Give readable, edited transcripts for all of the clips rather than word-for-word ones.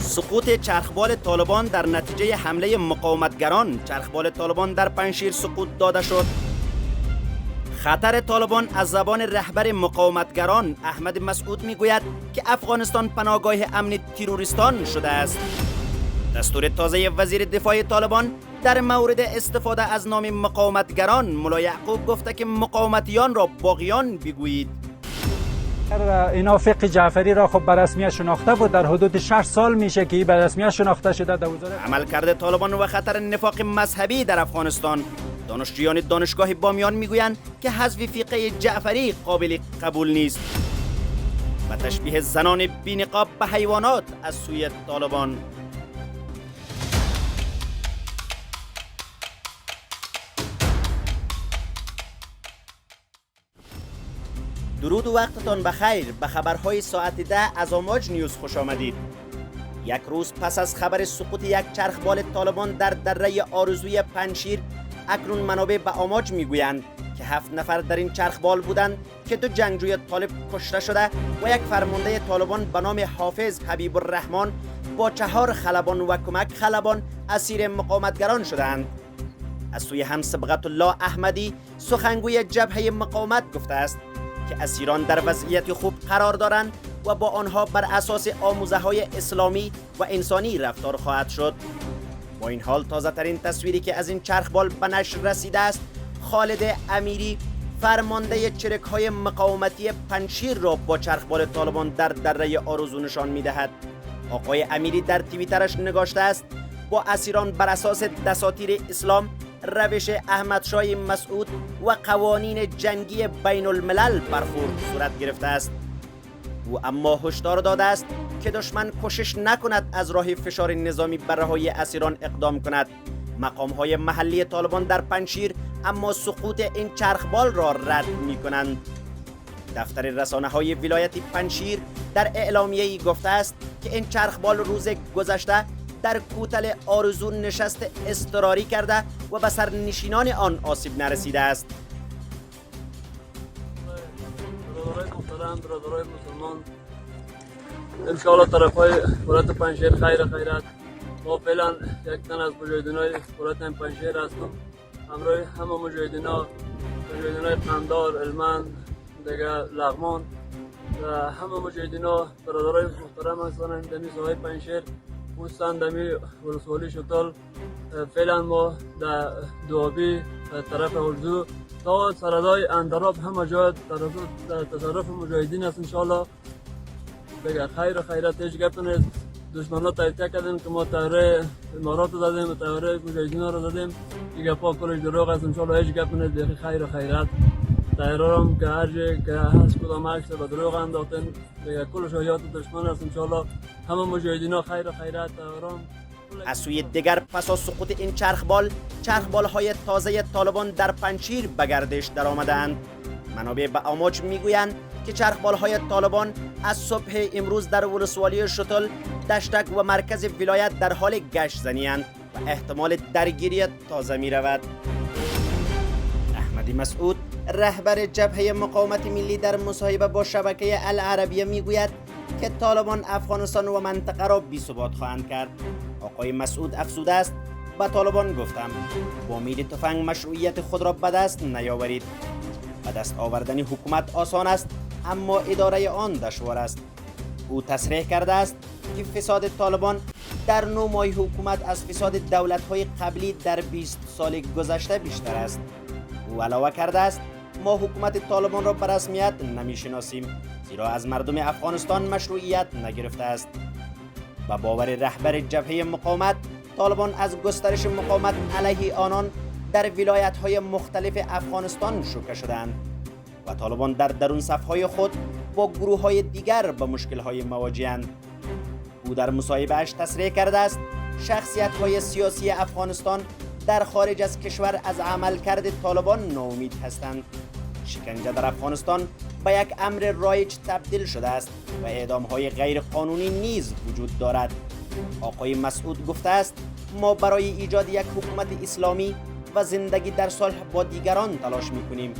سقوط چرخبال طالبان در نتیجه حمله مقاومتگران. چرخبال طالبان در پنجشیر سقوط داده شد. خطر طالبان از زبان رهبر مقاومتگران احمد مسعود میگوید که افغانستان پناهگاه امن تروریستان شده است. دستور تازه وزیر دفاع طالبان در مورد استفاده از نام مقاومتگران، ملا یعقوب گفته که مقاومتیان را باغیان بگویید. اینا فقه جعفری را خب به رسمیت شناخته بود. در حدود 6 سال میشه که به رسمیت شناخته شده در وزارت. عملکرد طالبان و خطر نفاق مذهبی در افغانستان. دانشجویان دانشگاه بامیان میگویند که حذف فقه جعفری قابل قبول نیست. و تشبیه زنان بی‌نقاب به حیوانات از سوی طالبان. درود و وقتتان بخیر. به خبرهای ساعت 10 از آماج نیوز خوش آمدید. یک روز پس از خبر سقوط یک چرخبال طالبان در دره آرزوی پنجشیر، اکنون منابع به آماج میگویند که 7 نفر در این چرخبال بودند که 2 جنگجوی طالب کشته شده و یک فرمانده طالبان به نام حافظ حبیب الرحمن با 4 خلبان و کمک خلبان اسیر مقاومتگران شدند. از سوی هم صبغت الله احمدی سخنگوی جبهه مقاومت گفته است که اسیران در وضعیت خوب قرار دارند و با آنها بر اساس آموزه‌های اسلامی و انسانی رفتار خواهد شد. با این حال تازه ترین تصویری که از این چرخبال به نشر رسیده است، خالد امیری فرمانده چرک‌های مقاومتی پنجشیر را با چرخبال طالبان در دره آرزو نشان می‌دهد. آقای امیری در توییترش نگاشته است با اسیران بر اساس دساتیر اسلام، روش احمدشاه مسعود و قوانین جنگی بین الملل برخورد صورت گرفته است. او اما هشدار داده است که دشمن کوشش نکند از راه فشار نظامی بر رهایی اسیران اقدام کند. مقام‌های محلی طالبان در پنجشیر اما سقوط این چرخبال را رد می‌کنند. دفتر رسانه‌های ولایت پنجشیر در اعلامیه‌ای گفته است که این چرخبال روز گذشته در کوتل آرزو نشست اضطراری کرده و به سرنشینان آن آسیب نرسیده است. برادرای مسلمان، انشاءالله طرفای ولایت پنجشیر خیرات. ما فعلا یک تن از مجاهدینای ولایت پنجشیر هستم. همراه همه مجاهدینای قندار، المان، دیگه لغمان و همه مجاهدینا برادرای محترم هستند در ساحل پنجشیر. موستان دمی ولسوالی شتال. فعلا ما در دوابی طرف ارزو تا سردای اندراب همه جا در تصرف مجاهدین است. انشاءالله بگه خیر و خیرات هیچ گپ نیست. دشمن ها تایید کردن که ما طیاره امارات رو زدیم، طیاره مجاهدین رو زدیم. دیگه پا کلش دروغ است. انشاءالله هیچ گپ نیست. دیگه خیر و خیرات طیاره هم که هر جای که هست کدام عکس به دروغ انداختن، دیگه کلش حیات دشمن است. انشاءالله همه مجاهدین ها خیر و خیرات دارم. از سوی دیگر پس از سقوط این چرخبال‌های تازه طالبان در پنجشیر به گردش درآمدند. منابع به آماج میگویند که چرخبال‌های طالبان از صبح امروز در ولسوالی شتل، دشتک و مرکز ولایت در حال گشت زنی‌اند و احتمال درگیری تازه می رود. احمد مسعود رهبر جبهه مقاومت ملی در مصاحبه با شبکه العربیه میگوید که طالبان افغانستان و منطقه را بی‌ثبات خواهند کرد. آقای مسعود افزوده است: به طالبان گفتم با میل تفنگ مشروعیت خود را به دست نیاورید. به دست آوردن حکومت آسان است اما اداره آن دشوار است. او تصریح کرده است که فساد طالبان در 9 ماه حکومت از فساد دولت‌های قبلی در 20 سال گذشته بیشتر است. او علاوه کرده است: ما حکومت طالبان را به رسمیت نمی‌شناسیم زیرا از مردم افغانستان مشروعیت نگرفته است. و باور رهبر جبهه مقاومت، طالبان از گسترش مقاومت علیه آنان در ولایت‌های مختلف افغانستان شوکه شدند و طالبان در درون صف‌های خود با گروه‌های دیگر به مشکل‌های مواجه‌اند. او در مصاحبه‌اش تصریح کرده است: شخصیت‌های سیاسی افغانستان در خارج از کشور از عملکرد طالبان ناامید هستند. شکنجه در افغانستان به یک امر رایج تبدیل شده است و اعدام‌های غیر قانونی نیز وجود دارد. آقای مسعود گفته است: ما برای ایجاد یک حکومت اسلامی و زندگی در صلح با دیگران تلاش می‌کنیم.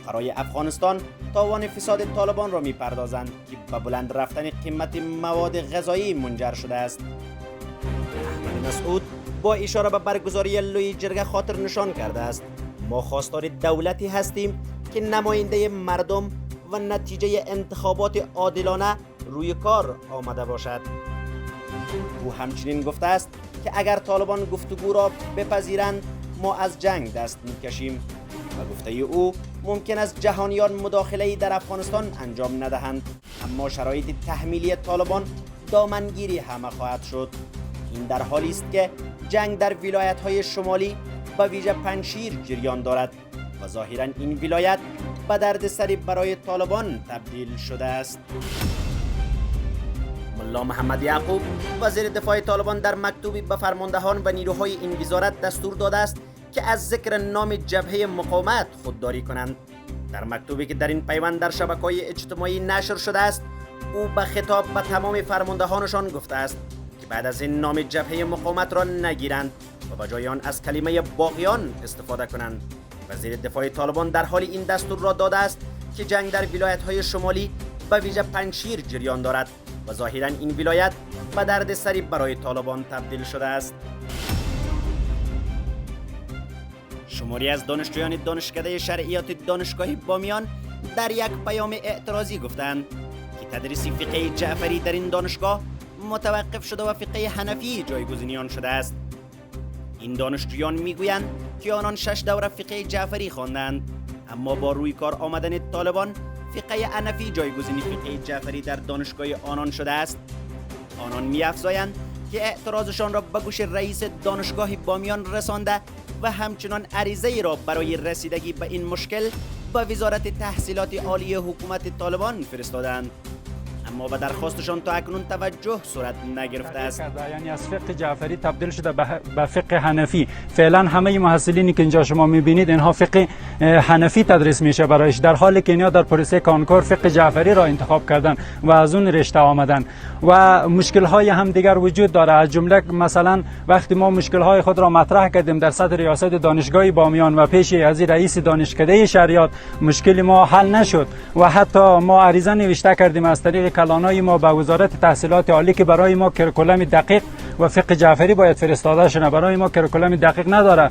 فقرای افغانستان تاوان فساد طالبان را میپردازند که به بلند رفتن قیمت مواد غذایی منجر شده است. احمد مسعود با اشاره به برگزاری لوی جرگه خاطر نشان کرده است ما خواستار دولتی هستیم که نماینده مردم و نتیجه انتخابات عادلانه روی کار آمده باشد. او همچنین گفته است که اگر طالبان گفتگو را بپذیرند ما از جنگ دست میکشیم و گفته او ممکن است جهانیان مداخله‌ای در افغانستان انجام ندهند، اما شرایط تحمیلی طالبان دامنگیری همه خواهد شد. این در حالی است که جنگ در ولایت‌های شمالی به ویژه پنجشیر جریان دارد و ظاهراً این ولایت به دردسری برای طالبان تبدیل شده است. ملا محمد یعقوب وزیر دفاع طالبان در مکتوبی به فرماندهان و نیروهای این وزارت دستور داده است که از ذکر نام جبهه مقاومت خودداری کنند. در مکتوبی که در این پیوند در شبکه‌های اجتماعی نشر شده است، او به خطاب به تمام فرماندهانشان گفته است که بعد از این نام جبهه مقاومت را نگیرند و به جای آن از کلمه باغیان استفاده کنند. وزیر دفاع طالبان در حال این دستور را داده است که جنگ در ولایت‌های شمالی به ویژه پنجشیر جریان دارد و ظاهراً این ولایت به دردسری برای طالبان تبدیل شده است. شماری از دانشجویان دانشکده شرعیات دانشگاه بامیان در یک پیام اعتراضی گفتند که تدریس فقه جعفری در این دانشگاه متوقف شده و فقه حنفی جایگزینی آن شده است. این دانشجویان میگویند که آنان 6 دوره فقه جعفری خواندند، اما با روی کار آمدن طالبان فقه حنفی جایگزینی فقه جعفری در دانشگاه آنان شده است. آنان می‌افزایند که اعتراضشان را به گوش رئیس دانشگاه بامیان رسانده و همچنان عریضه‌ای را برای رسیدگی به این مشکل به وزارت تحصیلات عالی حکومت طالبان فرستادند، اما به درخواستشان تا اکنون توجه صورت نگرفته است. یعنی از فقه جعفری تبدیل شده به فقه حنفی. فعلا همه محصلینی که اینجا شما می‌بینید اینها فقه حنفی تدریس میشه برایش، در حالی که اینا در پروسه کانکور فقه جعفری را انتخاب کردن و از اون رشته آمدن و مشکل‌های هم دیگر وجود داره. از جمله مثلا وقتی ما مشکل‌های خود را مطرح کردیم در صدر ریاست دانشگاه بامیان و پیش از رئیس دانشکده شریعت، مشکل ما حل نشد و حتی ما عریضه نوشته کردیم از طریق کلانای ما به وزارت تحصیلات عالی که برای ما کریکولم دقیق و فقه جعفری باید فرستاده شده. برای ما کریکولم دقیق نداره.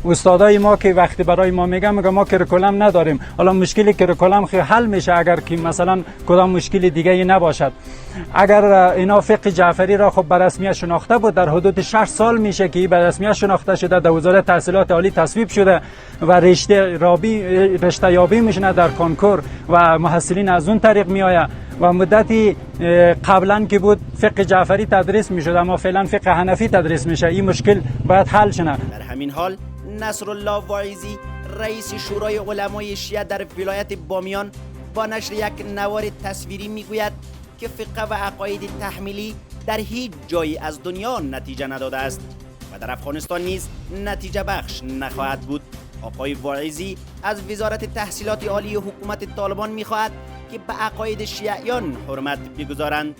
استادای ما که وقتی برای ما میگه ما کریکولم نداریم. حالا مشکل کریکولم حل میشه اگر که مثلا کدام مشکل دیگه ای نباشد. اگر اینا فقه جعفری را خب به رسمیت شناخته بود، در حدود 6 سال میشه که به رسمیت شناخته شده، در وزارت تحصیلات عالی تصویب شده و رشته یابی میشنه در کنکور و محصلین از اون طریق میآید و مدتی قبلا که بود فقه جعفری تدریس میشد اما فعلا فقه حنفی تدریس میشه. این مشکل باید حل شه. در همین حال نصرالله واعظی رئیس شورای علمای شیعه در ولایت بامیان با نشر یک نوار تصویری میگوید که فقه و عقاید تحمیلی در هیچ جایی از دنیا نتیجه نداده است و در افغانستان نیز نتیجه بخش نخواهد بود. آقای واعظی از وزارت تحصیلات عالی حکومت طالبان میخواهد که به عقاید شیعیان حرمت بگذارند.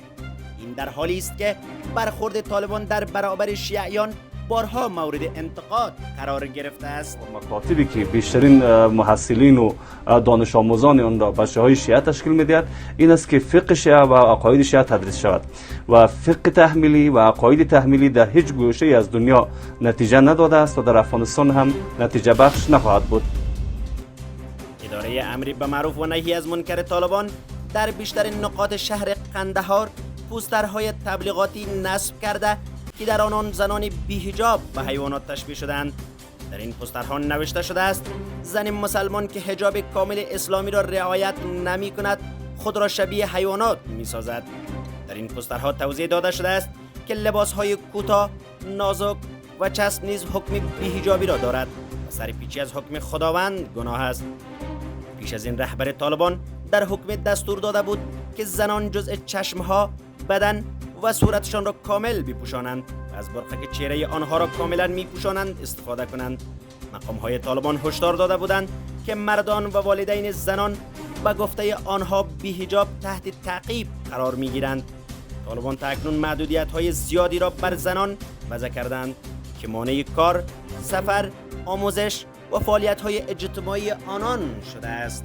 این در حالی است که برخورد طالبان در برابر شیعیان بارها مورد انتقاد قرار گرفته است. مکاتبی که بیشترین محصلین و دانش آموزان آن را بچه‌های شیعه تشکیل می‌دهد این است که فقه شیعه و عقاید شیعه تدریس شود و فقه تحمیلی و عقاید تحمیلی در هیچ گوشه از دنیا نتیجه نداده است و در افغانستان هم نتیجه بخش نخواهد بود. اداره امری به معروف و نهی از منکر طالبان در بیشتر نقاط شهر قندهار پوسترهای تبلیغاتی نصب کرده که در آنان زنان بی‌حجاب به حیوانات تشبیه شدند. در این پوسترها نوشته شده است زن مسلمان که حجاب کامل اسلامی را رعایت نمی کند خود را شبیه حیوانات می سازد. در این پوسترها توضیح داده شده است که لباسهای کوتاه، نازک و چسب نیز حکم بی‌حجابی را دارد و سرپیچی از حکم خداوند گناه است. پیش از این رهبر طالبان در حکم دستور داده بود که زنان جزء چشمها، بدن و صورتشان را کامل بپوشانند و از برقع که چهره آنها را کاملا میپوشانند استفاده کنند. مقام‌های طالبان هشدار داده بودند که مردان و والدین زنان به گفته آنها بی‌حجاب تحت تعقیب قرار میگیرند. طالبان تا اکنون محدودیت‌های زیادی را بر زنان وضع کردند که مانع کار، سفر، آموزش و فعالیت‌های اجتماعی آنان شده است.